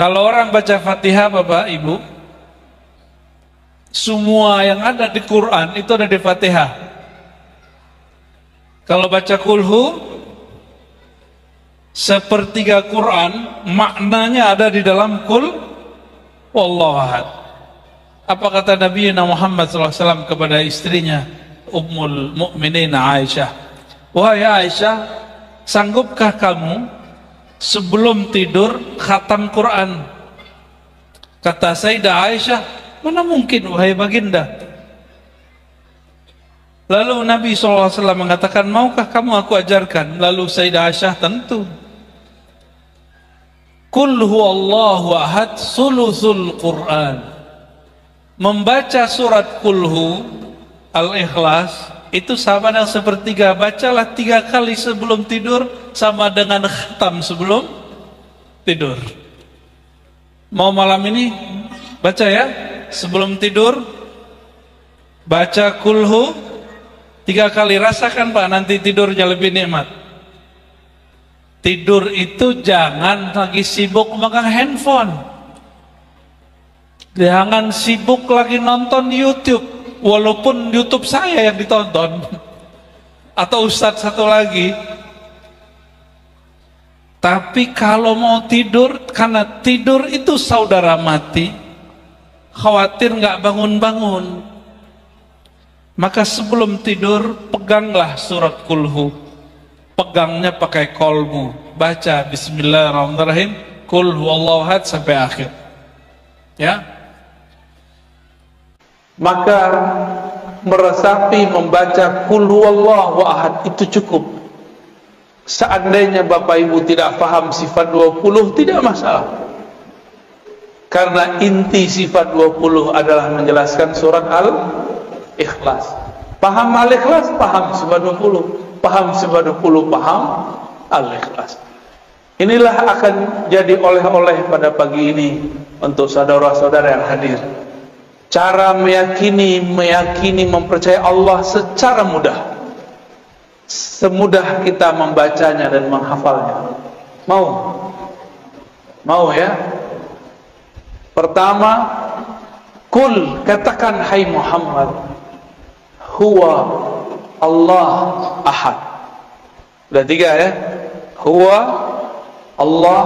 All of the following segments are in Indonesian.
Kalau orang baca Fatihah, Bapak Ibu, semua yang ada di Quran itu ada di Fatihah. Kalau baca kulhu, sepertiga Quran maknanya ada di dalam kul wallahu ahad. Apa kata Nabi Muhammad SAW kepada istrinya Ummul Mukminin Aisyah? Wahai Aisyah, sanggupkah kamu sebelum tidur khatam Quran? Kata Sayyidah Aisyah, mana mungkin wahai baginda. Lalu Nabi SAW mengatakan, maukah kamu aku ajarkan? Lalu Sayyidah Aisyah, tentu. Qul huwallahu ahad sulusul Quran. Membaca surat kulhu Al-Ikhlas itu sama dengan sepertiga. Bacalah 3 kali sebelum tidur, sama dengan khatam sebelum tidur. Mau malam ini baca ya, sebelum tidur baca kulhu 3 kali. Rasakan Pak, nanti tidurnya lebih nikmat. Tidur itu jangan lagi sibuk megang handphone, jangan sibuk lagi nonton YouTube, walaupun YouTube saya yang ditonton atau ustadz satu lagi. Tapi kalau mau tidur, karena tidur itu saudara mati, khawatir nggak bangun-bangun, maka sebelum tidur peganglah surat kulhu. Pegangnya pakai kolbu, baca bismillahirrahmanirrahim, kul huwallahu ahad sampai akhir. Ya. Maka meresapi membaca kul huwallahu ahad itu cukup. Seandainya Bapak Ibu tidak paham sifat 20, tidak masalah. Karena inti sifat 20 adalah menjelaskan surat Al-Ikhlas. Paham Al-Ikhlas, paham sifat 20. Paham sifat 20, paham Al-Ikhlas. Inilah akan jadi oleh-oleh pada pagi ini untuk saudara-saudara yang hadir. Cara meyakini, mempercayai Allah secara mudah, semudah kita membacanya dan menghafalnya. Mau ya? Pertama, kul, katakan hai Muhammad, huwa Allah ahad. Udah 3 ya. Huwa Allah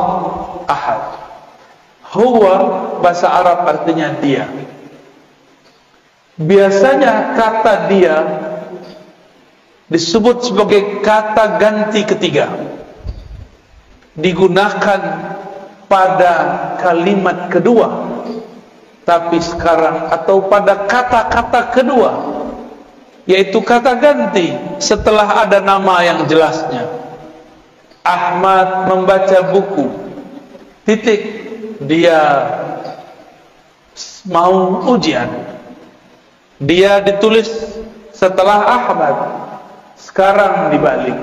ahad. Huwa bahasa Arab artinya dia. Biasanya kata dia disebut sebagai kata ganti ketiga, digunakan pada kalimat kedua. Tapi sekarang, atau pada kata-kata kedua, yaitu kata ganti setelah ada nama yang jelasnya. Ahmad membaca buku, titik, dia mau ujian. Dia ditulis setelah Ahmad, sekarang dibalik.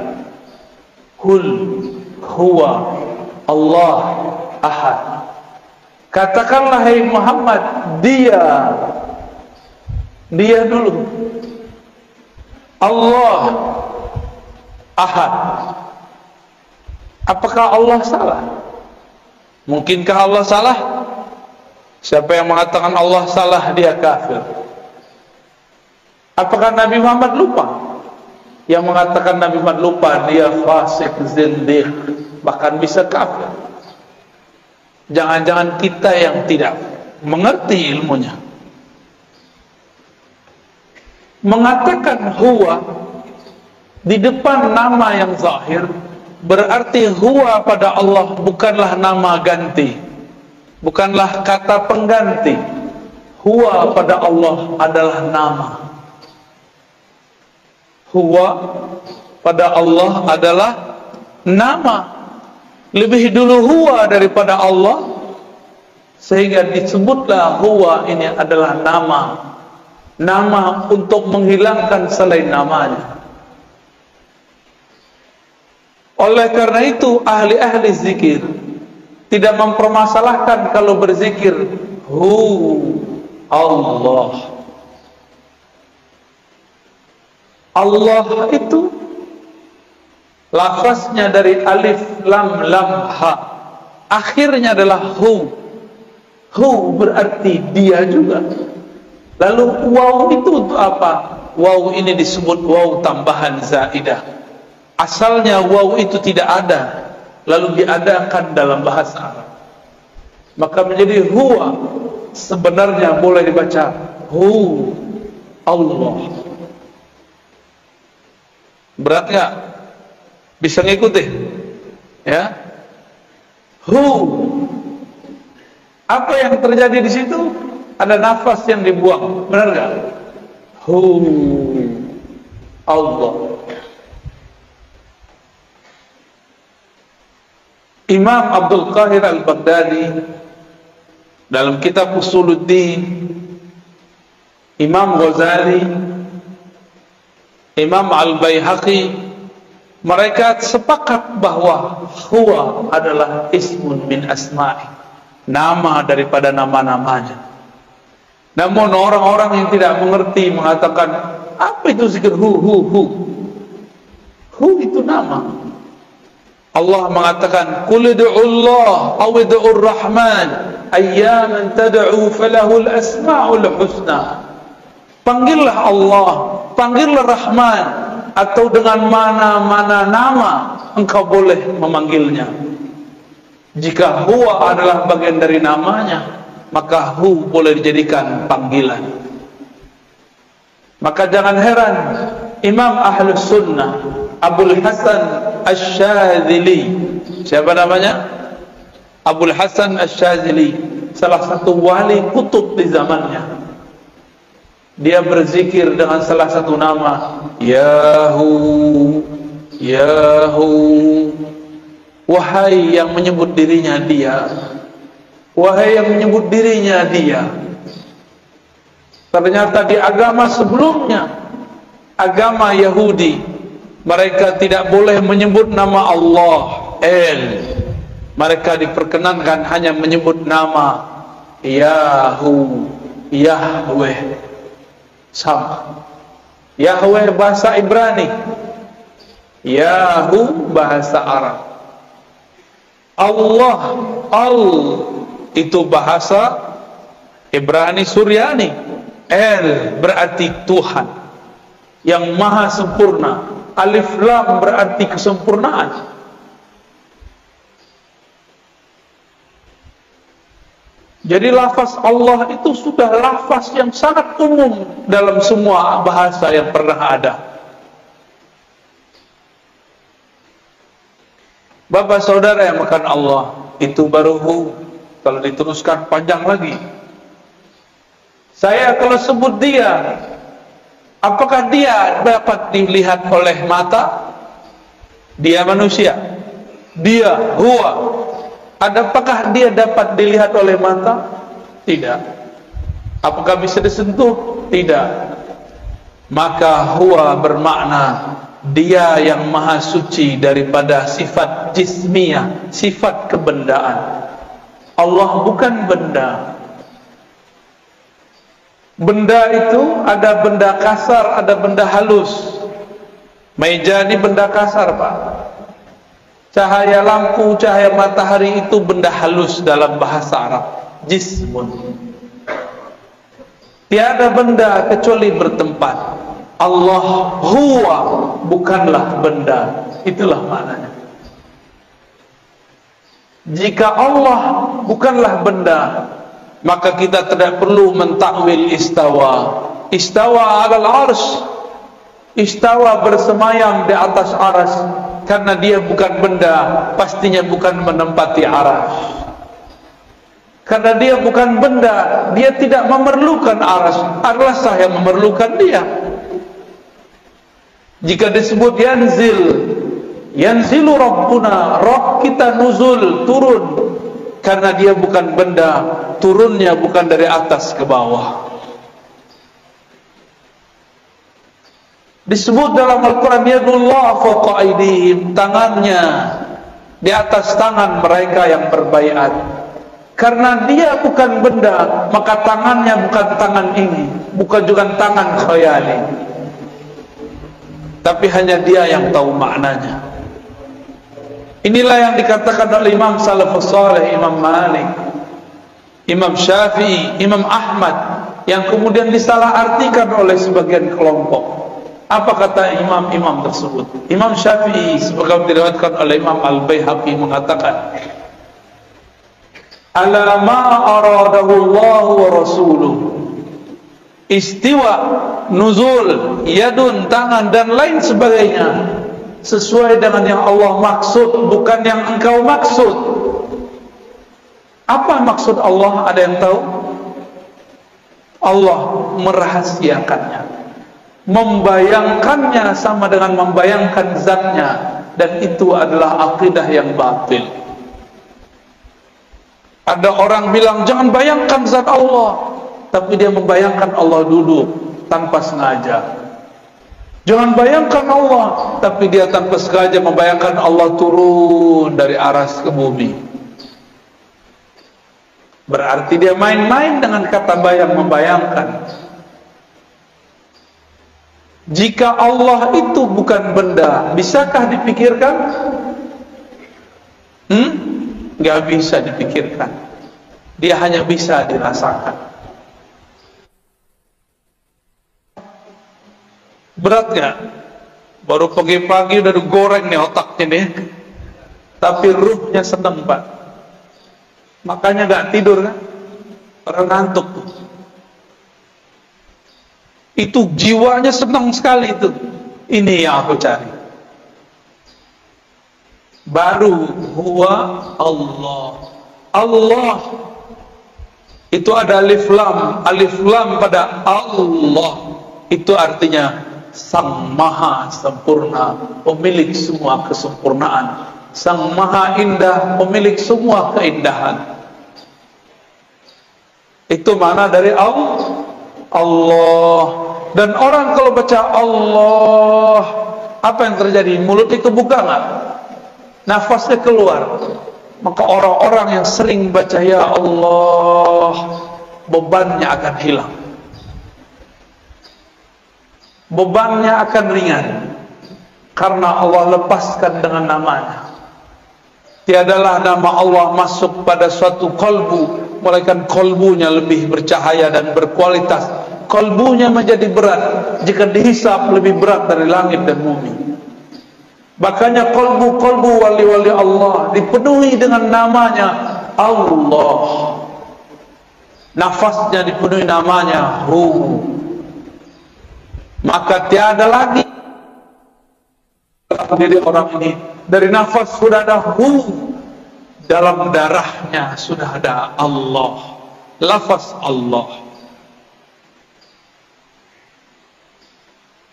Kul huwa Allah ahad. Katakanlah hai Muhammad, dia dulu Allah ahad. Apakah Allah salah? Mungkinkah Allah salah? Siapa yang mengatakan Allah salah, dia kafir. Apakah Nabi Muhammad lupa? Yang mengatakan Nabi Muhammad lupa, dia fasik, zindiq, bahkan bisa kafir. Jangan-jangan kita yang tidak mengerti ilmunya. Mengatakan huwa di depan nama yang zahir, berarti huwa pada Allah bukanlah nama ganti, bukanlah kata pengganti. Huwa pada Allah adalah nama. Huwa pada Allah adalah nama. Lebih dulu huwa daripada Allah, sehingga disebutlah huwa ini adalah nama. Nama untuk menghilangkan selain namanya. Oleh karena itu ahli-ahli zikir tidak mempermasalahkan kalau berzikir Allah. Allah itu lafaznya dari alif lam lam ha, akhirnya adalah hu. Hu berarti dia juga. Lalu waw itu untuk apa? Waw ini disebut waw tambahan zaidah. Asalnya waw itu tidak ada, lalu diadakan dalam bahasa Arab, maka menjadi huwa. Sebenarnya boleh dibaca hu Allah. Berat gak? Bisa ngikuti? Ya. Hu. Apa yang terjadi di situ? Ada nafas yang dibuang, benar gak? Hu Allah. Imam Abdul Qahir Al-Baghdadi dalam kitab Usuluddin, Imam Ghazali, Imam Al-Baihaqi, mereka sepakat bahwa huwa adalah ismun min asma'i, nama daripada nama-namanya. Namun orang-orang yang tidak mengerti mengatakan, apa itu zikir hu? Hu itu nama. Allah mengatakan, qul ud'ullaha aw ud'ur rahman ayyaman tad'u falahul asmaul husna. Panggillah Allah, panggillah Rahman, atau dengan mana-mana nama engkau boleh memanggilnya. Jika huwa adalah bagian dari namanya, maka hu boleh dijadikan panggilan. Maka jangan heran Imam Ahlus Sunnah Abul Hasan Asy-Syadzili, siapa namanya? Abul Hasan Asy-Syadzili, salah satu wali kutub di zamannya. Dia berzikir dengan salah satu nama, Yahu, Yahu. Wahai yang menyebut dirinya dia, wahai yang menyebut dirinya dia. Ternyata di agama sebelumnya, agama Yahudi, mereka tidak boleh menyebut nama Allah, El. Mereka diperkenankan hanya menyebut nama Yahu, Yahweh. Sama. Yahweh bahasa Ibrani, Yahu bahasa Arab. Allah, Al itu bahasa Ibrani Suryani. El berarti Tuhan yang maha sempurna. Alif Lam berarti kesempurnaan. Jadi lafaz Allah itu sudah lafaz yang sangat umum dalam semua bahasa yang pernah ada. Bapak saudara yang makan Allah, itu baru hu. Kalau diteruskan panjang lagi. Saya kalau sebut dia, apakah dia dapat dilihat oleh mata? Dia manusia. Dia huwa. Apakah dia dapat dilihat oleh mata? Tidak. Apakah bisa disentuh? Tidak. Maka huwa bermakna dia yang maha suci daripada sifat jismiyah, sifat kebendaan. Allah bukan benda. Benda itu ada benda kasar, ada benda halus. Meja ini benda kasar, Pak. Cahaya lampu, cahaya matahari itu benda halus dalam bahasa Arab. Jismun. Tiada benda kecuali bertempat. Allah huwa, bukanlah benda. Itulah maknanya. Jika Allah bukanlah benda, maka kita tidak perlu mentakwil istawa. Istawa alal arsy, istawa bersemayam di atas arsy. Karena dia bukan benda, pastinya bukan menempati arsy. Karena dia bukan benda, dia tidak memerlukan arsy. Arsy yang memerlukan dia. Jika disebut yanzil, yanzilu Rabbuna, Rabb kita nuzul, turun. Karena dia bukan benda, turunnya bukan dari atas ke bawah. Disebut dalam Al-Quran, yadullah fawqa aydihim, tangannya di atas tangan mereka yang berbaiat. Karena dia bukan benda, maka tangannya bukan tangan ini, bukan juga tangan khayali. Tapi hanya dia yang tahu maknanya. Inilah yang dikatakan oleh Imam Salafus Saleh, Imam Malik, Imam Syafi'i, Imam Ahmad, yang kemudian disalahartikan oleh sebagian kelompok. Apa kata imam-imam tersebut? Imam Syafi'i sebagaimana diriwayatkan oleh Imam Al-Baihaqi mengatakan, ala ma aradahu Allah wa rasuluh, istiwa, nuzul, yadun, tangan dan lain sebagainya sesuai dengan yang Allah maksud, bukan yang engkau maksud. Apa maksud Allah? Ada yang tahu? Allah merahasiakannya, membayangkannya sama dengan membayangkan zatnya, dan itu adalah akidah yang batil. Ada orang bilang jangan bayangkan zat Allah, tapi dia membayangkan Allah duduk tanpa sengaja. Jangan bayangkan Allah, tapi dia tanpa sengaja membayangkan Allah turun dari aras ke bumi. Berarti dia main-main dengan kata bayang, membayangkan. Jika Allah itu bukan benda, bisakah dipikirkan? Nggak bisa dipikirkan. Dia hanya bisa dirasakan. Berat nggak? Baru pagi-pagi udah digoreng nih otaknya nih, tapi ruhnya senang Pak. Makanya nggak tidur kan? Orang ngantuk tuh. Itu jiwanya senang sekali itu. Ini yang aku cari. Baru huwa Allah. Allah itu ada alif lam pada Allah. Itu artinya Sang Maha Sempurna, pemilik semua kesempurnaan. Sang Maha Indah, pemilik semua keindahan. Itu mana dari Allah. Dan orang kalau baca Allah, apa yang terjadi? Mulutnya kebuka nggak? Nafasnya keluar. Maka orang-orang yang sering baca ya Allah, bebannya akan hilang, bebannya akan ringan, karena Allah lepaskan dengan namanya. Tiadalah nama Allah masuk pada suatu kolbu, melainkan kolbunya lebih bercahaya dan berkualitas. Kolbunya menjadi berat jika dihisap, lebih berat dari langit dan bumi. Makanya kolbu-kolbu wali-wali Allah dipenuhi dengan namanya Allah. Nafasnya dipenuhi namanya Hu. Maka tiada lagi diri orang ini, dari nafas sudah ada Hu, dalam darahnya sudah ada Allah, lafaz Allah.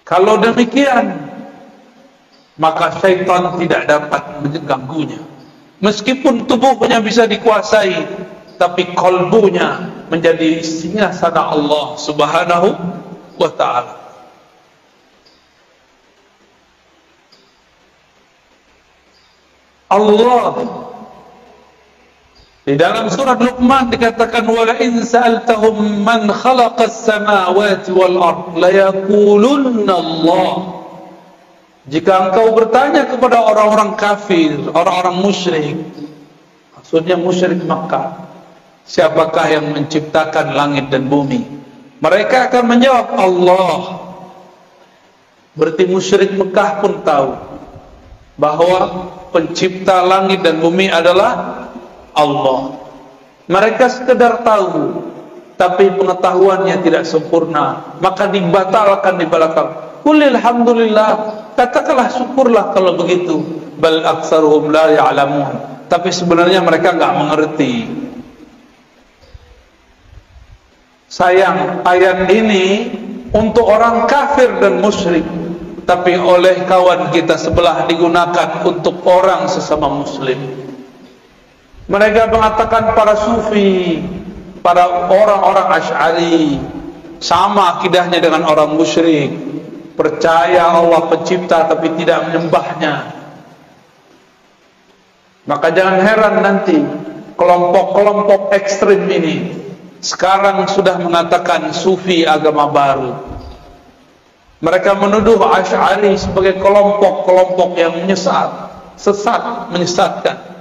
Kalau demikian, maka syaitan tidak dapat mengganggunya. Meskipun tubuhnya bisa dikuasai, tapi kolbunya menjadi singgasana Allah Subhanahu wa ta'ala. Allah di dalam surat Luqman dikatakan, wala in sa'altahum man khalaqas samawati wal ard la yaqulunna Allah. Jika engkau bertanya kepada orang-orang kafir, orang-orang musyrik, maksudnya musyrik Makkah, siapakah yang menciptakan langit dan bumi? Mereka akan menjawab Allah. Berarti musyrik Mekah pun tahu bahwa pencipta langit dan bumi adalah Allah. Mereka sekedar tahu, tapi pengetahuannya tidak sempurna, maka dibatalkan di belakang. Qul alhamdulillah, katakanlah syukurlah kalau begitu. Bal aktsaruhum la ya'lamun. Tapi sebenarnya mereka enggak mengerti. Sayang, ayat ini untuk orang kafir dan musyrik, tapi oleh kawan kita sebelah digunakan untuk orang sesama muslim. Mereka mengatakan para sufi, para orang-orang Asy'ari sama akidahnya dengan orang musyrik, percaya Allah pencipta tapi tidak menyembahnya. Maka jangan heran nanti kelompok-kelompok ekstrim ini sekarang sudah mengatakan sufi agama baru. Mereka menuduh Asy'ari sebagai kelompok-kelompok yang menyesat, sesat, menyesatkan.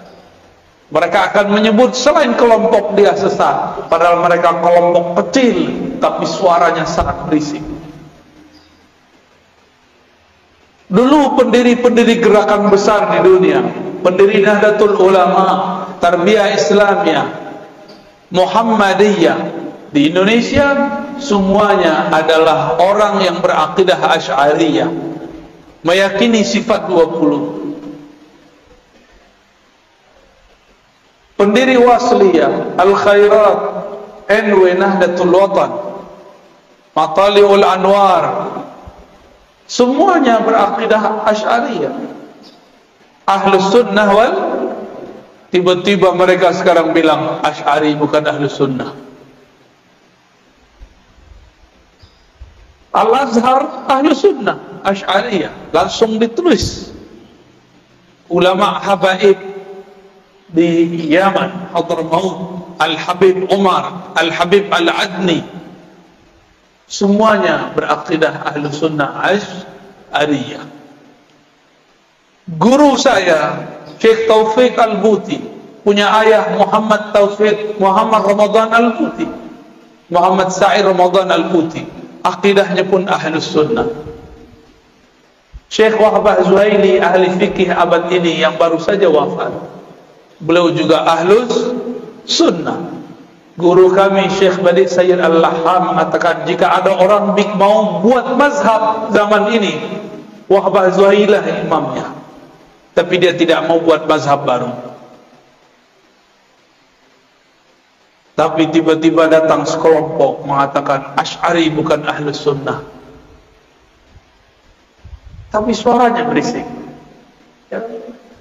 Mereka akan menyebut selain kelompok dia sesat, padahal mereka kelompok kecil tapi suaranya sangat berisik. Dulu pendiri-pendiri gerakan besar di dunia, pendiri Nahdlatul Ulama, Tarbiyah Islamiyah, Muhammadiyah di Indonesia, semuanya adalah orang yang berakidah Asy'ariyah, meyakini sifat 20. Pendiri Wasliyah, Al-Khairat, NW Nahdlatul Watan, Matali'ul Anwar, semuanya berakidah Asy'ariyah. Ahlus Sunnah wal, tiba-tiba mereka sekarang bilang Asy'ari bukan Ahlus Sunnah. Al-Azhar Ahlus Sunnah, Asy'ariyah, langsung ditulis. Ulama habaib di Yaman, Hadramaut, Al-Habib Umar, Al-Habib Al-Adni, semuanya berakidah Ahlus Sunnah Asy'ariyah. Guru saya Syekh Taufik Al-Buti, punya ayah Muhammad Taufik Muhammad Ramadan Al-Buti, Muhammad Sa'id Ramadan Al-Buti, akidahnya pun Ahlus Sunnah. Syekh Wahbah Zuhaili, ahli fikih abad ini yang baru saja wafat, beliau juga Ahlus Sunnah. Guru kami Syekh Badi Sayyid Al-Laham mengatakan, jika ada orang mau buat mazhab zaman ini, Wahbah Zuhailah imamnya, tapi dia tidak mau buat mazhab baru. Tapi tiba-tiba datang sekelompok mengatakan Asy'ari bukan Ahlus Sunnah, tapi suaranya berisik, ya.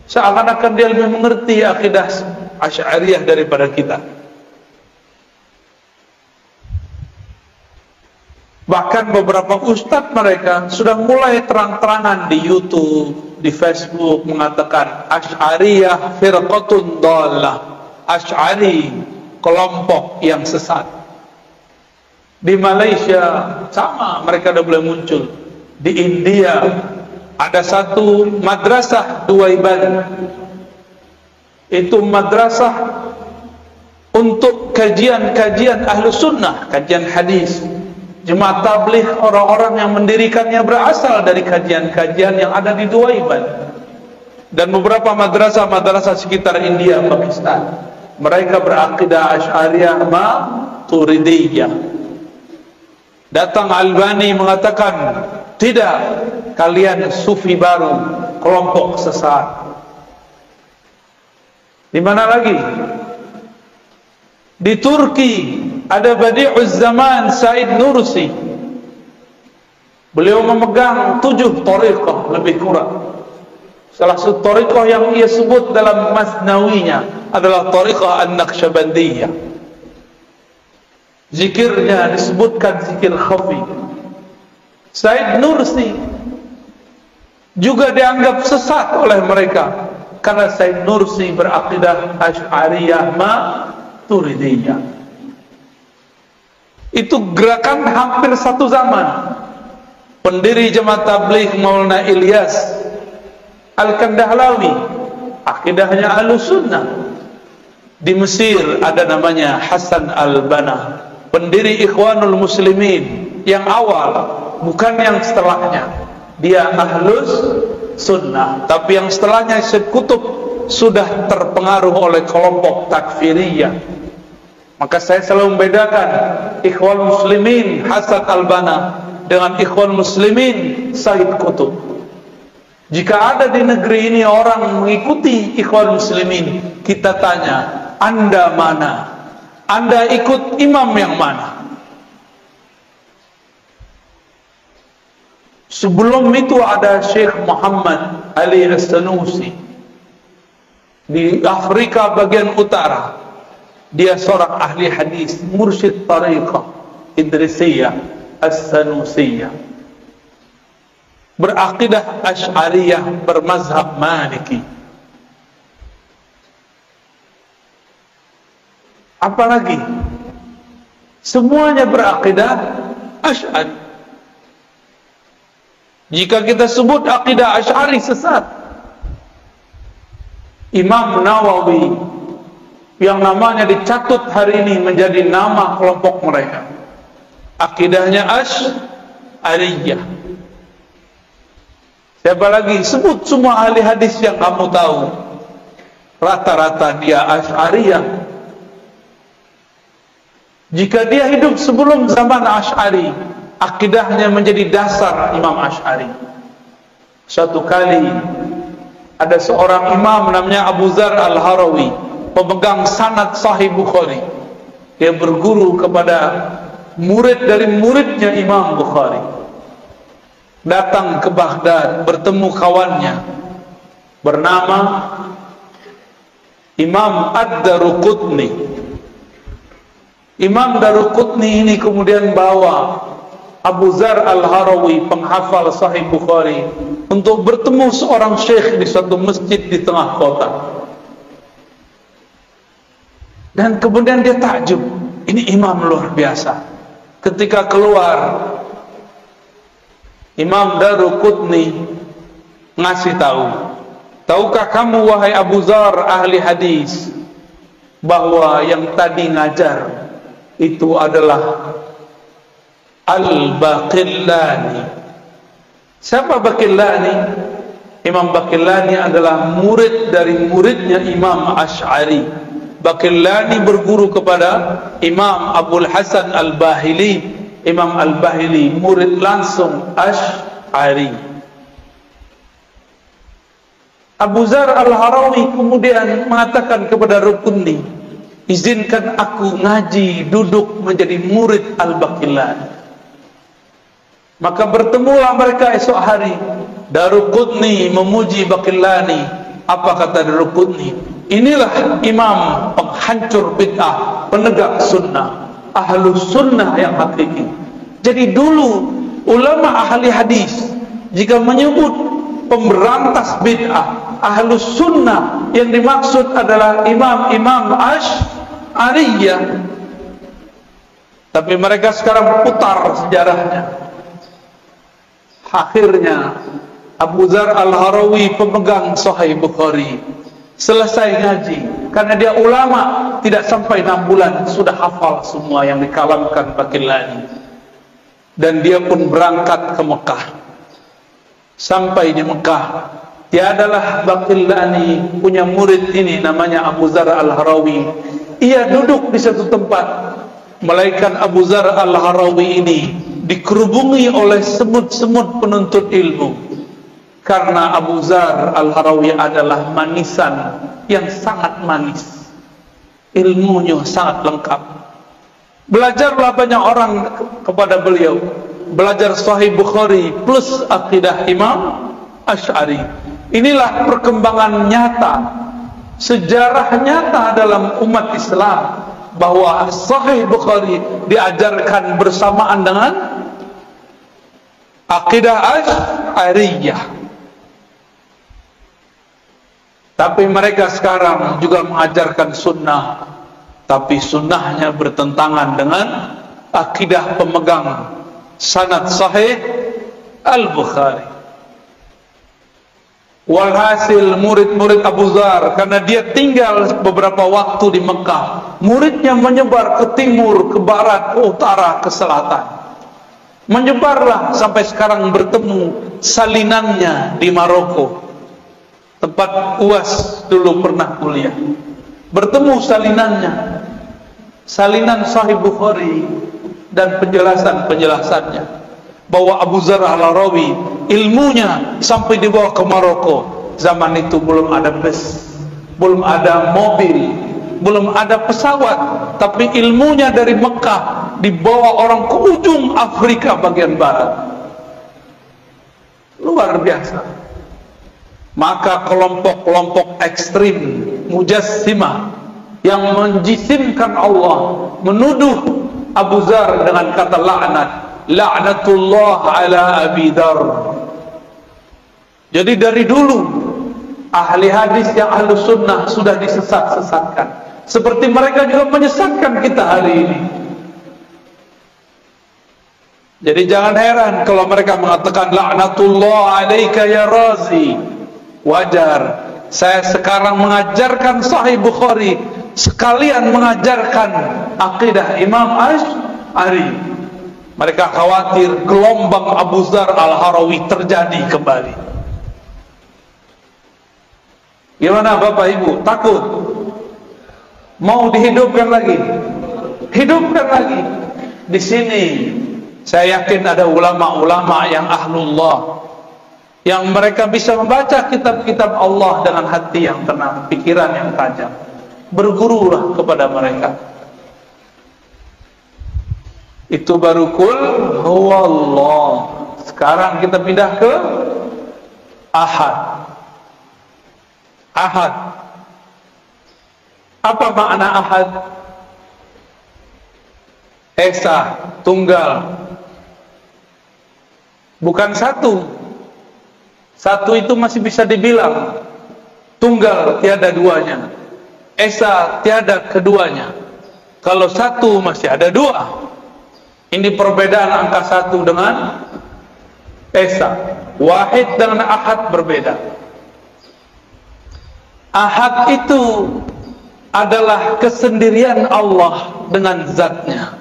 Seakan-akan dia lebih mengerti akidah Asy'ariyah daripada kita. Bahkan beberapa ustadz mereka sudah mulai terang-terangan di YouTube, di Facebook mengatakan Asy'ariyah firqatun dhallah, Asy'ari kelompok yang sesat. Di Malaysia sama, mereka sudah mulai muncul. Di India ada satu madrasah Duaiban, itu madrasah untuk kajian-kajian Ahlus Sunnah, kajian hadis. Jemaah tabligh, orang-orang yang mendirikannya berasal dari kajian-kajian yang ada di Duaiban. Dan beberapa madrasah-madrasah sekitar India, Pakistan, mereka berakidah Asy'ariyah Maturidiyah. Datang Albani mengatakan, tidak, kalian sufi baru, kelompok sesat. Di mana lagi? Di Turki ada Badi'uz Zaman Said Nursi. Beliau memegang 7 thariqah lebih kurang. Salah satu thariqah yang ia sebut dalam Masnawinya adalah thariqah An-Naqsyabandiyah. Zikirnya disebutkan zikir khafi. Said Nursi juga dianggap sesat oleh mereka karena Said Nursi berakidah Asy'ariyah Maturidiyah. Itu gerakan hampir satu zaman. Pendiri Jemaah Tabligh Maulana Ilyas Al-Kandahlawi, akidahnya Ahlus Sunnah. Di Mesir ada namanya Hasan Al-Banna, pendiri Ikhwanul Muslimin yang awal, bukan yang setelahnya. Dia Ahlus Sunnah, tapi yang setelahnya Syekh Qutb sudah terpengaruh oleh kelompok takfiriyah. Maka saya selalu membedakan Ikhwan Muslimin Hasan Al-Banna dengan Ikhwan Muslimin Said Qutb. Jika ada di negeri ini orang mengikuti Ikhwan Muslimin, kita tanya, Anda mana? Anda ikut imam yang mana? Sebelum itu ada Syekh Muhammad Ali As-Sanusi di Afrika bagian utara. Dia seorang ahli hadis, mursyid tariqah Idrisiyah As-Sanusiyah, berakidah Asy'ariyah, bermazhab Maliki. Apalagi semuanya berakidah Asy'ari. Jika kita sebut akidah Asy'ari sesat, Imam Nawawi yang namanya dicatut hari ini menjadi nama kelompok mereka. Akidahnya Asy'ariyah. Siapa lagi? Sebut semua ahli hadis yang kamu tahu. Rata-rata dia Asy'ariyah. Jika dia hidup sebelum zaman Asy'ari, akidahnya menjadi dasar Imam Asy'ari. Suatu kali ada seorang imam namanya Abu Dzar Al-Harawi, pemegang sanad Sahih Bukhari. Dia berguru kepada murid dari muridnya Imam Bukhari. Datang ke Baghdad bertemu kawannya bernama Imam Ad-Daruqutni. Imam Daruqutni ini kemudian bawa Abu Dzar Al-Harawi, penghafal Sahih Bukhari, untuk bertemu seorang syekh di suatu masjid di tengah kota. Dan kemudian dia takjub, ini imam luar biasa. Ketika keluar, Imam Daruqutni ngasih tahu, tahukah kamu wahai Abu Dzar ahli hadis, bahwa yang tadi ngajar itu adalah Al-Baqillani. Siapa Baqillani? Imam Baqillani adalah murid dari muridnya Imam Asy'ari. Baqillani berguru kepada Imam Abul Hasan Al-Bahili. Imam Al-Bahili murid langsung Asy'ari. Abu Dzar Al-Harawi kemudian mengatakan kepada Rukunni, izinkan aku ngaji, duduk menjadi murid Al-Baqillani. Maka bertemulah mereka esok hari. Daruqutni memuji Baqillani. Apa kata Daruqutni? Inilah imam penghancur bid'ah, penegak sunnah, ahlus sunnah yang hakiki. Jadi dulu ulama ahli hadis jika menyebut pemberantas bid'ah, ahlus sunnah, yang dimaksud adalah imam-imam Asy'ariyah. Tapi mereka sekarang putar sejarahnya. Akhirnya Abu Dzar Al-Harawi, pemegang Sahih Bukhari, selesai ngaji, karena dia ulama, tidak sampai 6 bulan sudah hafal semua yang dikalamkan Baqillani. Dan dia pun berangkat ke Mekah. Sampai di Mekah, tiadalah Baqillani punya murid ini namanya Abu Dzar Al-Harawi. Ia duduk di satu tempat. Malaikat Abu Dzar Al-Harawi ini dikerubungi oleh semut-semut penuntut ilmu. Karena Abu Dzar Al-Harawi adalah manisan yang sangat manis, ilmunya sangat lengkap. Belajarlah banyak orang kepada beliau, belajar Sahih Bukhari plus akidah Imam Asy'ari. Inilah perkembangan nyata, sejarah nyata dalam umat Islam, bahwa Sahih Bukhari diajarkan bersamaan dengan akidah Asy'ariyah. Tapi mereka sekarang juga mengajarkan sunnah, tapi sunnahnya bertentangan dengan akidah pemegang sanad Sahih Al-Bukhari. Walhasil murid-murid Abu Dzar, karena dia tinggal beberapa waktu di Mekah, muridnya menyebar ke timur, ke barat, ke utara, ke selatan. Menyebarlah sampai sekarang bertemu salinannya di Maroko, tempat UAS dulu pernah kuliah. Bertemu salinannya, salinan Sahih Bukhari dan penjelasan-penjelasannya, bahwa Abu Dzar Al-Harawi ilmunya sampai dibawa ke Maroko. Zaman itu belum ada bus, belum ada mobil, belum ada pesawat, tapi ilmunya dari Mekah dibawa orang ke ujung Afrika bagian barat. Luar biasa. Maka kelompok-kelompok ekstrim Mujassimah yang menjisimkan Allah menuduh Abu Dzar dengan kata laknat, laknatullah ala Abi Dzar. Jadi dari dulu ahli hadis yang ahli sunnah sudah disesat-sesatkan, seperti mereka juga menyesatkan kita hari ini. Jadi jangan heran kalau mereka mengatakan laknatullah alaika ya Razi. Wajar. Saya sekarang mengajarkan Sahih Bukhari, sekalian mengajarkan akidah Imam Asy'ari. Mereka khawatir gelombang Abu Dzar Al-Harawi terjadi kembali. Gimana Bapak Ibu? Takut? Mau dihidupkan lagi? Hidupkan lagi. Di sini saya yakin ada ulama-ulama yang ahlullah, yang mereka bisa membaca kitab-kitab Allah dengan hati yang tenang, pikiran yang tajam. Bergurulah kepada mereka. Itu baru kul huwallah. Sekarang kita pindah ke ahad. Ahad. Apa makna ahad? Esa, tunggal. Bukan satu. Satu itu masih bisa dibilang. Tunggal tiada duanya. Esa tiada keduanya. Kalau satu masih ada dua. Ini perbedaan angka satu dengan esa. Wahid dengan ahad berbeda. Ahad itu adalah kesendirian Allah dengan zatnya.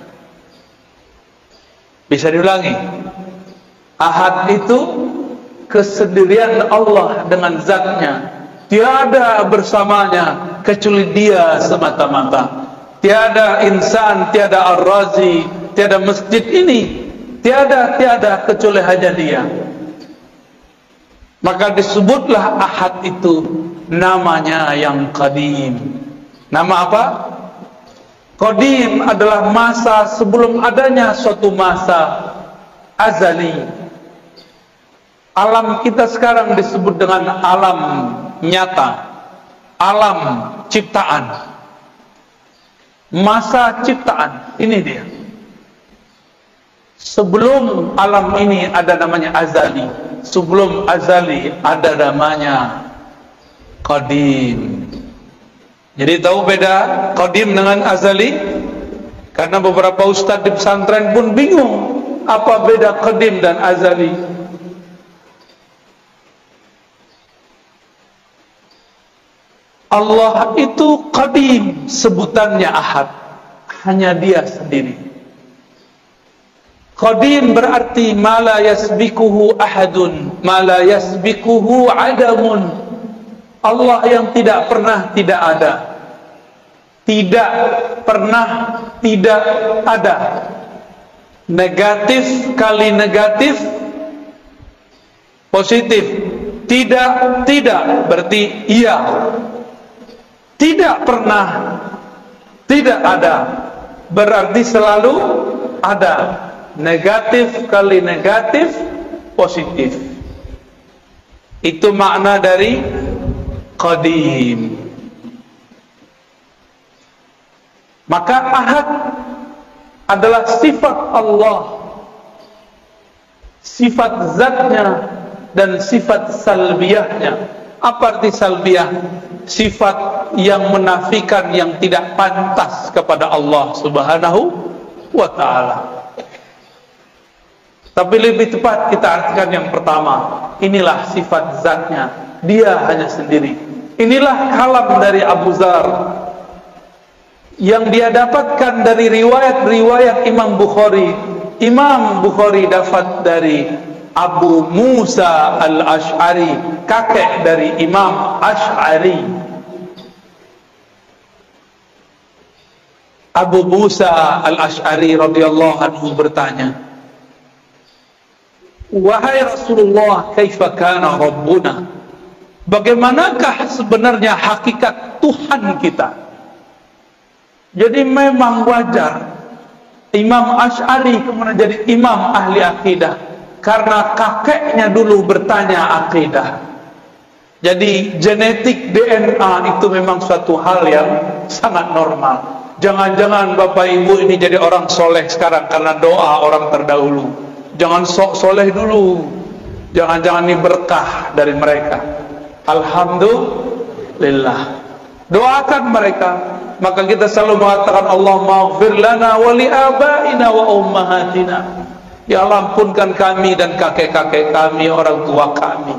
Bisa diulangi. Ahad itu kesendirian Allah dengan zatnya. Tiada bersamanya kecuali Dia semata-mata. Tiada insan, tiada ar-razi, tiada masjid ini, tiada kecuali hanya Dia. Maka disebutlah ahad itu namanya yang qadim. Nama apa? Qadim adalah masa sebelum adanya suatu masa azali. Alam kita sekarang disebut dengan alam nyata, alam ciptaan. Masa ciptaan, ini dia. Sebelum alam ini ada namanya azali. Sebelum azali ada namanya qadim. Jadi tahu beda qadim dengan azali? Karena beberapa ustadz di pesantren pun bingung apa beda qadim dan azali. Allah itu qadim, sebutannya ahad, hanya Dia sendiri. Qadim berarti ma la yasbikuhu ahadun, ma la yasbikuhu adamun. Allah yang tidak pernah tidak ada. Tidak pernah tidak ada. Negatif kali negatif positif. Tidak berarti iya. Tidak pernah tidak ada berarti selalu ada. Negatif kali negatif positif. Itu makna dari qadim. Maka ahad adalah sifat Allah, sifat zatnya dan sifat salbiyahnya. Apa arti salbiyah? Sifat yang menafikan yang tidak pantas kepada Allah Subhanahu wa ta'ala. Tapi lebih tepat kita artikan yang pertama. Inilah sifat zatnya, Dia hanya sendiri. Inilah kalam dari Abu Dzar yang dia dapatkan dari riwayat-riwayat Imam Bukhari. Imam Bukhari dapat dari Abu Musa Al-Asy'ari, kakek dari Imam Asy'ari. Abu Musa Al-Asy'ari radhiyallahu anhu bertanya, "Wahai Rasulullah, kaifa kana Rabbuna?" Bagaimanakah sebenarnya hakikat Tuhan kita? Jadi memang wajar Imam Asy'ari kemudian jadi imam ahli akidah karena kakeknya dulu bertanya akidah. Jadi genetik DNA itu memang suatu hal yang sangat normal. Jangan-jangan Bapak Ibu ini jadi orang soleh sekarang karena doa orang terdahulu. Jangan sok soleh dulu. Jangan-jangan ini berkah dari mereka. Alhamdulillah. Doakan mereka. Maka kita selalu mengatakan Allahumma ighfir lana wa li abaina wa ummahatina. Ya Allah, ampunkan kami dan kakek-kakek kami, orang tua kami,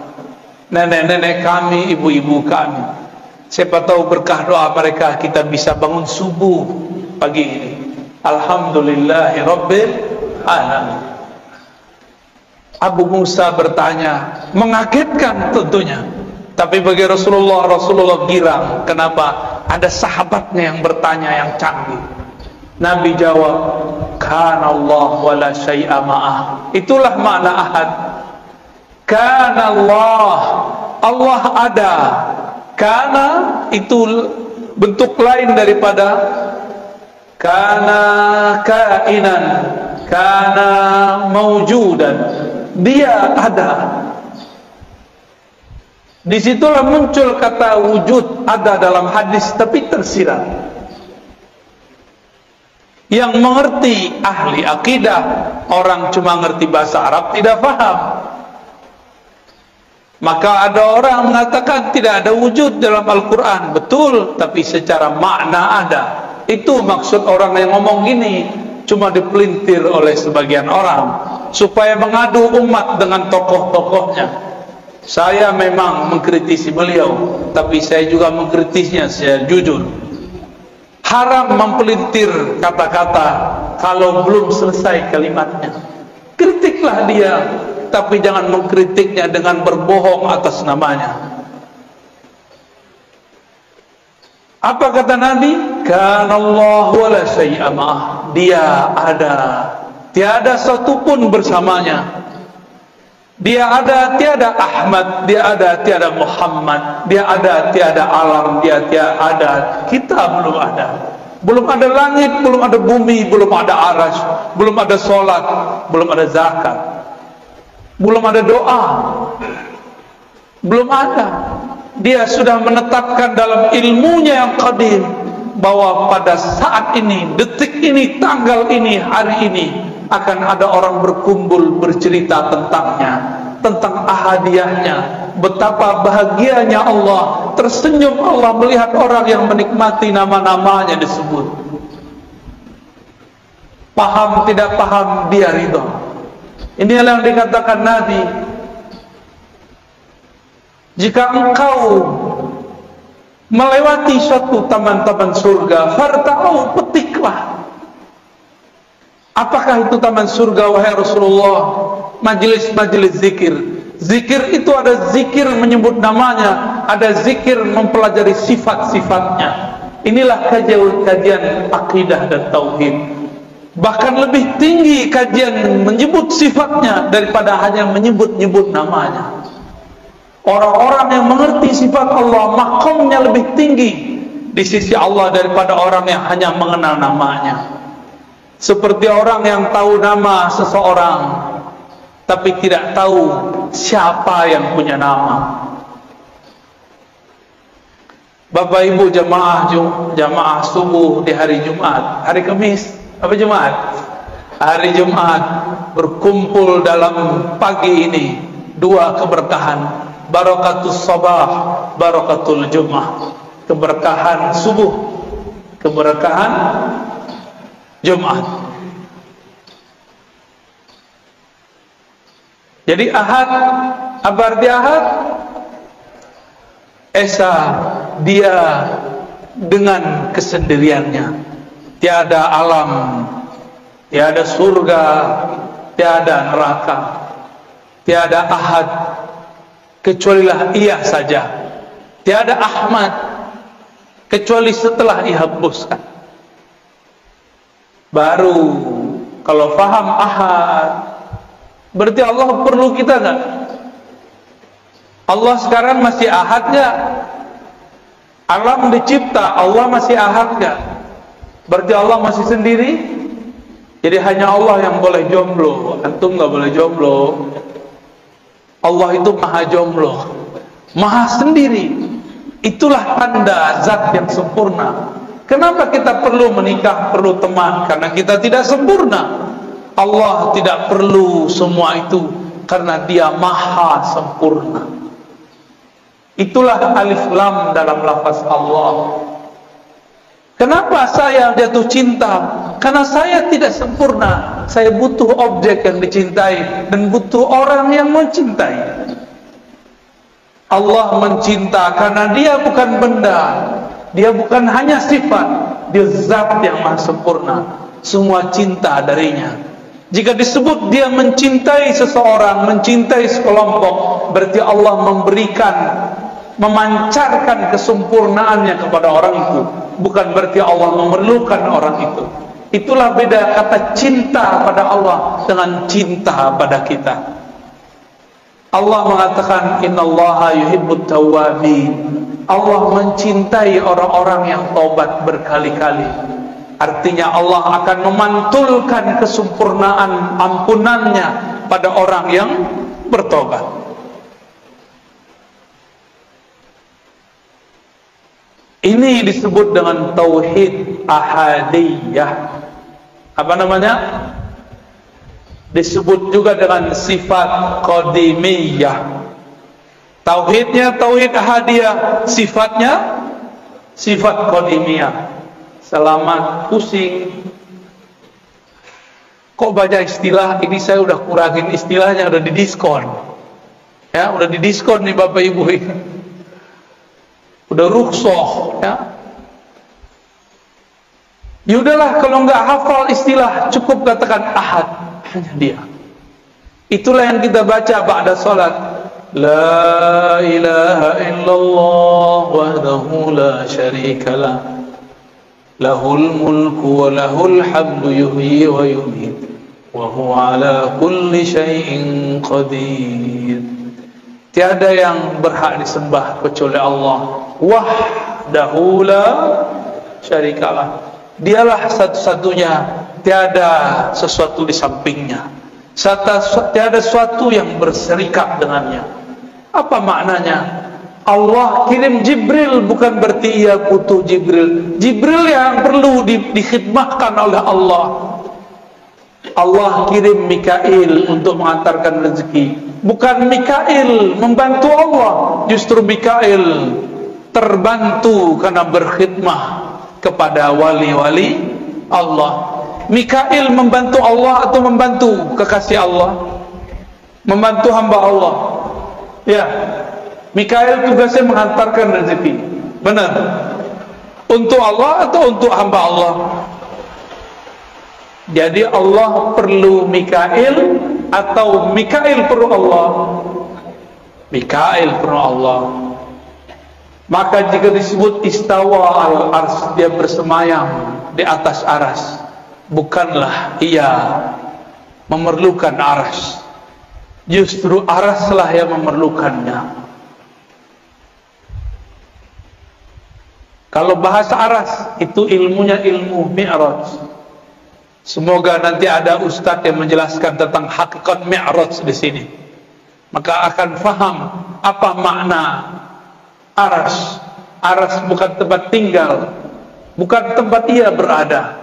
nenek-nenek kami, ibu-ibu kami. Siapa tahu berkah doa mereka kita bisa bangun subuh pagi ini. Alhamdulillahirabbil alamin. Abu Musa bertanya, mengagetkan tentunya. Tapi bagi Rasulullah girang. Kenapa? Ada sahabatnya yang bertanya yang canggih. Nabi jawab, kana Allah wala syai'a ma'ah. Itulah makna ahad. Kana Allah, Allah ada. Kana itu bentuk lain daripada kana kainan, kana maujudan. Dia ada. Disitulah muncul kata wujud, ada dalam hadis, tapi tersirat. Yang mengerti ahli akidah, orang cuma ngerti bahasa Arab tidak paham. Maka ada orang mengatakan tidak ada wujud dalam Al-Quran. Betul, tapi secara makna ada. Itu maksud orang yang ngomong gini, cuma dipelintir oleh sebagian orang supaya mengadu umat dengan tokoh-tokohnya. Saya memang mengkritisi beliau, tapi saya juga mengkritisnya secara jujur. Haram mempelintir kata-kata kalau belum selesai kalimatnya. Kritiklah dia, tapi jangan mengkritiknya dengan berbohong atas namanya. Apa kata Nabi? Kana Allah wala syai'a ma'ah. Dia ada, tiada satupun bersamanya. Dia ada, tiada Ahmad. Dia ada, tiada Muhammad. Dia ada, tiada alam. Dia tiada ada. Kita belum ada. Belum ada langit, belum ada bumi, belum ada arasy, belum ada solat, belum ada zakat, belum ada doa, belum ada. Dia sudah menetapkan dalam ilmunya yang qadim bahwa pada saat ini, detik ini, tanggal ini, hari ini akan ada orang berkumpul bercerita tentangnya, tentang ahadiyahnya, betapa bahagianya Allah, tersenyum Allah melihat orang yang menikmati nama-namanya disebut. Paham tidak paham, dia ridha. Inilah yang dikatakan Nabi, jika engkau melewati suatu taman-taman surga, farta'u, petiklah. Apakah itu taman surga wahai Rasulullah? Majelis-majelis zikir. Zikir itu ada zikir menyebut namanya, ada zikir mempelajari sifat-sifatnya. Inilah kajian akidah dan tauhid. Bahkan lebih tinggi kajian menyebut sifatnya daripada hanya menyebut-nyebut namanya. Orang-orang yang mengerti sifat Allah, makomnya lebih tinggi di sisi Allah daripada orang yang hanya mengenal namanya. Seperti orang yang tahu nama seseorang tapi tidak tahu siapa yang punya nama. Bapak Ibu jamaah subuh di hari Jumat, hari Kamis, apa Jumat? Hari Jumat berkumpul dalam pagi ini dua keberkahan, barakatus sabah, barakatul Jumat. Keberkahan subuh, keberkahan Jumat. Jadi ahad, apa arti ahad? Esa, dia dengan kesendiriannya, tiada alam, tiada surga, tiada neraka, tiada ahad kecualilah ia saja, tiada Ahmad kecuali setelah dihapuskan. Baru kalau faham ahad, berarti Allah perlu kita enggak? Allah sekarang masih ahad enggak? Alam dicipta, Allah masih ahad enggak? Berarti Allah masih sendiri? Jadi hanya Allah yang boleh jomblo, antum enggak boleh jomblo. Allah itu maha jomblo, maha sendiri. Itulah tanda zat yang sempurna. Kenapa kita perlu menikah, perlu teman? Karena kita tidak sempurna. Allah tidak perlu semua itu karena dia maha sempurna. Itulah alif lam dalam lafaz Allah. Kenapa saya jatuh cinta? Karena saya tidak sempurna. Saya butuh objek yang dicintai dan butuh orang yang mencintai. Allah mencinta karena dia bukan benda, dia bukan hanya sifat, dia zat yang maha sempurna. Semua cinta darinya. Jika disebut dia mencintai seseorang, mencintai sekelompok, berarti Allah memberikan, memancarkan kesempurnaannya kepada orang itu. Bukan berarti Allah memerlukan orang itu. Itulah beda kata cinta pada Allah dengan cinta pada kita. Allah mengatakan innallaha yuhibbut tawwabin. Allah mencintai orang-orang yang taubat berkali-kali. Artinya Allah akan memantulkan kesempurnaan ampunannya pada orang yang bertobat. Ini disebut dengan tauhid ahadiyah. Apa namanya? Disebut juga dengan sifat qadimiyah. Tauhidnya tauhid ahadiyah, sifatnya sifat qadimiyah. Selamat pusing. Kok baca istilah ini, saya udah kurangin istilahnya, udah didiskon. Ya, udah didiskon nih Bapak Ibu ini. Udah rukhsah, ya. Yaudahlah, kalau nggak hafal istilah, cukup katakan ahad, hanya dia. Itulah yang kita baca ba'da salat. La ilaha illallah wahdahu la syarikalah, lahul mulku wa lahul hamdu yuhyi wa yumiit wa huwa ala kulli syai'in qadir. Tiada yang berhak disembah kecuali Allah, wahdahu la syarikalah. Dialah satu-satunya, tiada sesuatu di sampingnya, tiada sesuatu yang berserikat dengannya. Apa maknanya? Allah kirim Jibril bukan berarti ia butuh Jibril. Jibril yang perlu dikhidmahkan oleh Allah. Allah kirim Mikail untuk mengantarkan rezeki, bukan Mikail membantu Allah. Justru Mikail terbantu karena berkhidmah kepada wali-wali Allah. Mikail membantu Allah atau membantu kekasih Allah? Membantu hamba Allah. Ya, Mikail tugasnya menghantarkan rezeki. Benar. Untuk Allah atau untuk hamba Allah? Jadi Allah perlu Mikail atau Mikail perlu Allah? Mikail perlu Allah. Maka jika disebut istawa al-ars, dia bersemayam di atas aras, bukanlah ia memerlukan aras, justru araslah yang memerlukannya. Kalau bahasa aras itu ilmunya ilmu mi'raj. Semoga nanti ada ustadz yang menjelaskan tentang hakikat mi'raj di sini, maka akan faham apa makna aras. Aras bukan tempat tinggal, bukan tempat ia berada,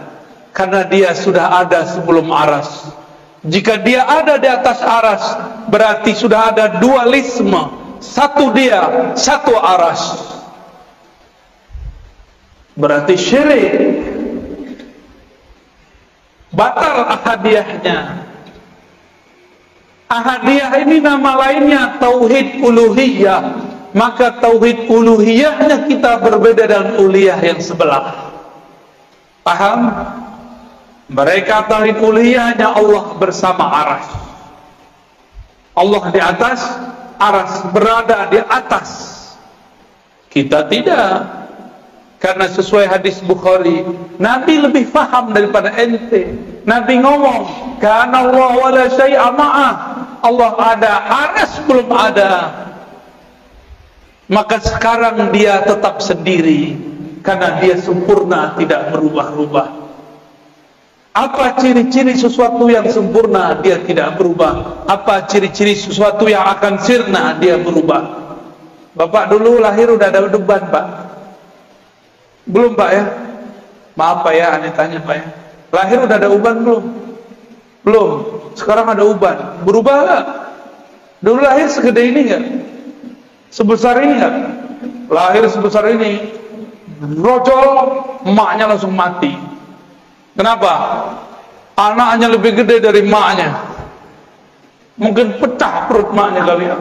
karena dia sudah ada sebelum aras. Jika dia ada di atas aras, berarti sudah ada dualisme, satu dia, satu aras. Berarti syirik, batal ahadiyahnya. Ahadiyah ini nama lainnya tauhid uluhiyah. Maka tauhid uluhiyahnya kita berbeda dengan uluhiyah yang sebelah. Paham? Mereka tauhid uluhiyahnya Allah bersama aras. Allah di atas aras, berada di atas. Kita tidak. Karena sesuai hadis Bukhari, Nabi lebih faham daripada ente. Nabi ngomong, "Kana Allah wala syai'a ma'ah." Allah ada, aras belum ada. Maka sekarang dia tetap sendiri karena dia sempurna, tidak berubah-ubah. Apa ciri-ciri sesuatu yang sempurna? Dia tidak berubah. Apa ciri-ciri sesuatu yang akan sirna? Dia berubah. Bapak dulu lahir udah ada beban, Pak? Belum, Pak ya? Maaf Pak ya, aneh tanya Pak ya. Lahir udah ada uban belum? Belum. Sekarang ada uban. Berubah gak? Dulu lahir segede ini gak? Sebesar ini gak? Lahir sebesar ini, rojol, emaknya langsung mati. Kenapa? Anaknya lebih gede dari emaknya. Mungkin pecah perut emaknya kali ya.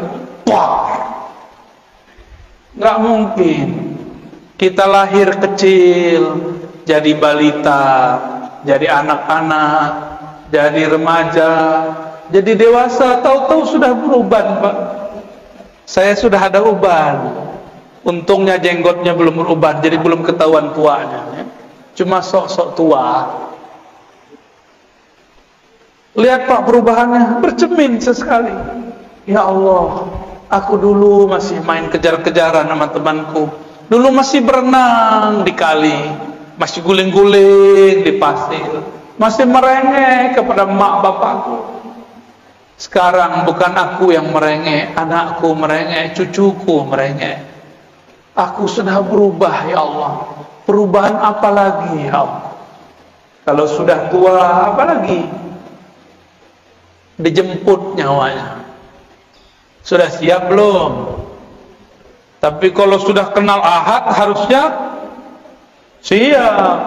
Wah. Nggak mungkin. Kita lahir kecil, jadi balita, jadi anak-anak, jadi remaja, jadi dewasa, tahu-tahu sudah beruban, Pak. Saya sudah ada uban. Untungnya jenggotnya belum beruban, jadi belum ketahuan tuanya, ya. Cuma sok-sok tua. Lihat Pak perubahannya, bercermin sesekali. Ya Allah, aku dulu masih main kejar-kejaran sama temanku. Dulu masih berenang di kali, masih guling-guling di pasir, masih merengek kepada mak bapakku. Sekarang bukan aku yang merengek, anakku merengek, cucuku merengek. Aku sudah berubah ya Allah. Perubahan apa lagi ya Allah? Kalau sudah tua apa lagi? Dijemput nyawanya. Sudah siap belum? Tapi kalau sudah kenal ahad harusnya siap.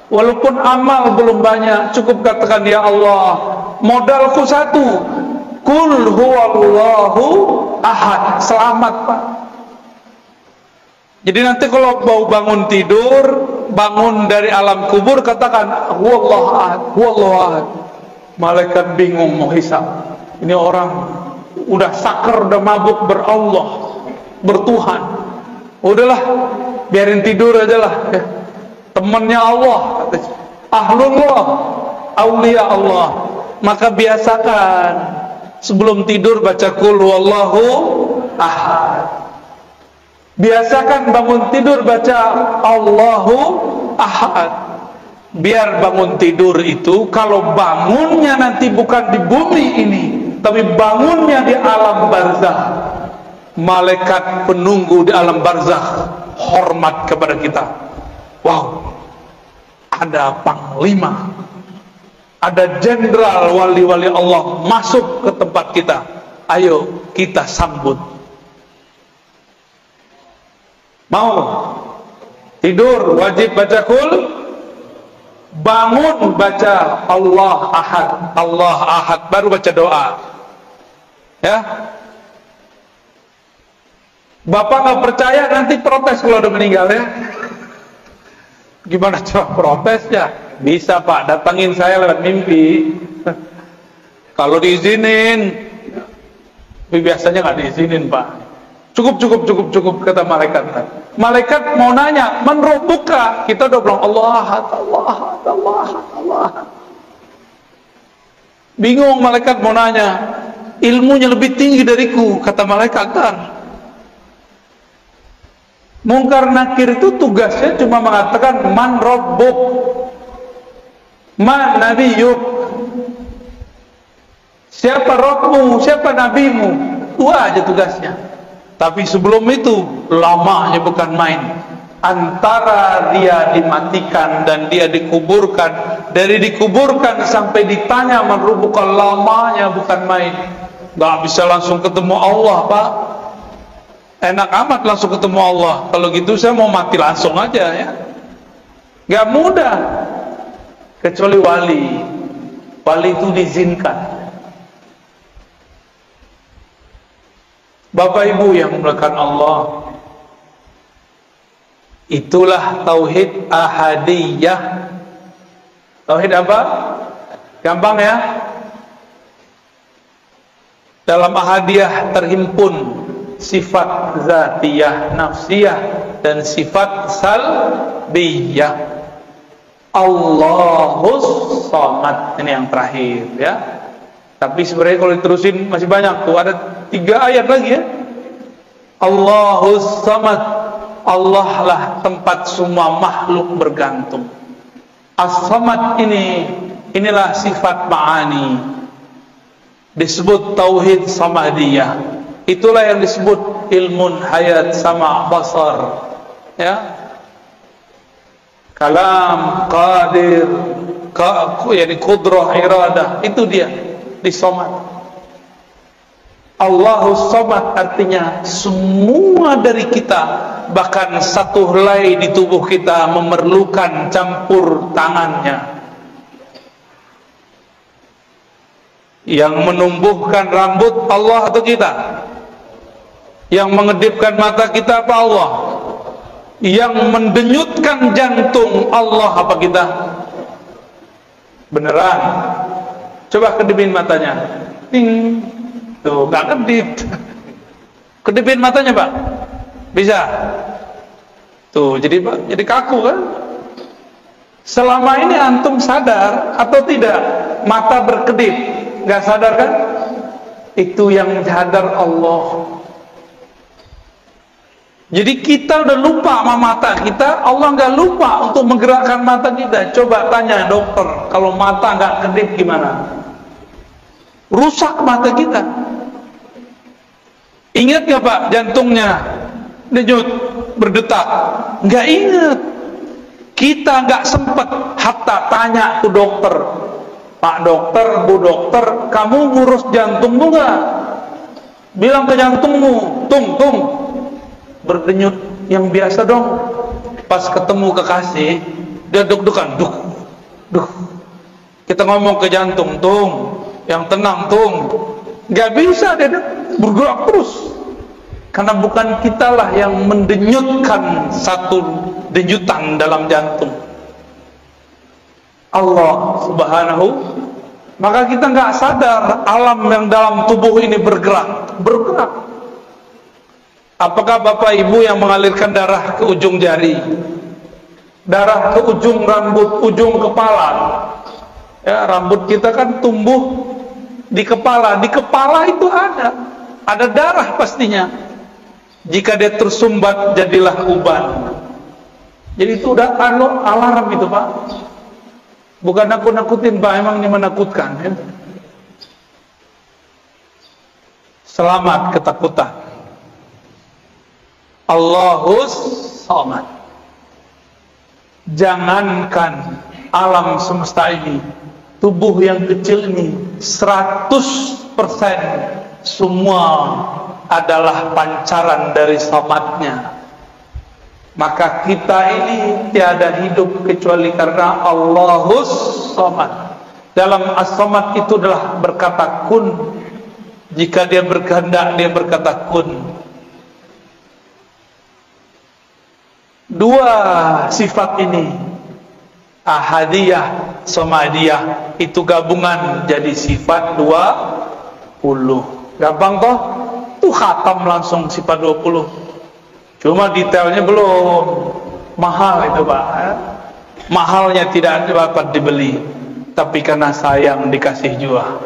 Walaupun amal belum banyak, cukup katakan ya Allah, modalku satu, Qul huwallahu ahad. Selamat Pak. Jadi nanti kalau mau bangun tidur, bangun dari alam kubur, katakan huwallahu ahad, huwallahu ahad. Malaikat bingung mau hisab. Ini orang udah sakar, udah mabuk berallah, bertuhan. Udahlah, biarin tidur aja lah, ya. Temannya Allah, ahlullah, aulia Allah. Maka biasakan sebelum tidur baca qul huwallahu ahad. Biasakan bangun tidur baca Allahu ahad. Biar bangun tidur itu, kalau bangunnya nanti bukan di bumi ini, tapi bangunnya di alam barzakh, malaikat penunggu di alam barzakh hormat kepada kita. Wow, ada panglima, ada jenderal wali-wali Allah masuk ke tempat kita. Ayo kita sambut. Mau tidur wajib baca qul, bangun baca Allah ahad, Allah ahad, baru baca doa, ya. Bapak nggak percaya nanti protes kalau udah meninggal, ya. Gimana cara protesnya? Bisa Pak, datangin saya lewat mimpi. Kalau diizinin, tapi biasanya nggak diizinin Pak. Cukup kata malaikat. Malaikat mau nanya, man rabbuka? Kita udah bilang Allah ahad, Allah ahad, Allah ahad, Allah ahad. Bingung malaikat mau nanya, ilmunya lebih tinggi dariku, kata malaikat kan. Mungkar nakir itu tugasnya cuma mengatakan man rabbuk, man nabiyuk, siapa Rabbmu, siapa nabimu. Itu aja tugasnya. Tapi sebelum itu lamanya bukan main. Antara dia dimatikan dan dia dikuburkan, dari dikuburkan sampai ditanya man rabbuka, lamanya bukan main. Gak bisa langsung ketemu Allah Pak. Enak amat langsung ketemu Allah. Kalau gitu saya mau mati langsung aja, ya. Gak mudah. Kecuali wali. Wali itu diizinkan. Bapak Ibu yang dimuliakan Allah, itulah tauhid ahadiyah. Tauhid apa? Gampang ya. Dalam ahadiyah terhimpun sifat zatiyah, nafsiyah, dan sifat salbiyah. Allahus samad, ini yang terakhir, ya. Tapi sebenarnya kalau diterusin masih banyak tuh, ada 3 ayat lagi, ya. Allahus samad, Allah lah tempat semua makhluk bergantung. As-samad inilah sifat ma'ani, disebut tauhid samadiyah. Itulah yang disebut ilmun hayat sama basar, ya. Kalam, qadir, yani qudrah, iradah, itu dia di samad. Allahus samad artinya semua dari kita, bahkan satu helai di tubuh kita memerlukan campur tangannya. Yang menumbuhkan rambut Allah atau kita? Yang mengedipkan mata kita apa? Allah. Yang mendenyutkan jantung Allah apa kita? Beneran. Coba kedipin matanya. Ting. Tuh, gak kedip. Kedipin matanya, Pak. Bisa. Tuh, jadi kaku kan? Selama ini antum sadar atau tidak? Mata berkedip, gak sadar kan? Itu yang sadar Allah. Jadi kita udah lupa sama mata kita, Allah gak lupa untuk menggerakkan mata kita. Coba tanya dokter, kalau mata gak kedip gimana? Rusak mata kita. Ingat gak Pak, jantungnya denyut, berdetak? Gak ingat. Kita gak sempet hatta tanya ke dokter, Pak dokter, Bu dokter, kamu ngurus jantungmu gak? Bilang ke jantungmu, tung, berdenyut yang biasa dong. Pas ketemu kekasih, dia deg-degan, duh. Kita ngomong ke jantung, tung, yang tenang, tung. Gak bisa, dia bergerak terus. Karena bukan kitalah yang mendenyutkan satu denyutan dalam jantung, Allah subhanahu. Maka kita nggak sadar alam yang dalam tubuh ini bergerak. Apakah Bapak Ibu yang mengalirkan darah ke ujung jari, darah ke ujung rambut, ujung kepala? Ya, rambut kita kan tumbuh di kepala. Di kepala itu ada darah pastinya. Jika dia tersumbat, jadilah uban. Jadi itu udah alarm itu Pak. Bukan nakut-nakutin Pak, emang ini menakutkan ya. Selamat ketakutan. Allahus Samad. Jangankan alam semesta ini, tubuh yang kecil ini 100% semua adalah pancaran dari Samadnya. Maka kita ini tiada hidup kecuali karena Allahus Samad. Dalam As-Samad itu adalah berkata kun. Jika dia berkehendak, dia berkata kun. Dua sifat ini, ahadiyah, samadiyah, itu gabungan jadi sifat 20. Gampang toh? Itu khatam langsung sifat 20. Cuma detailnya belum. Mahal itu Pak. Mahalnya tidak dapat dibeli, tapi karena sayang dikasih jua.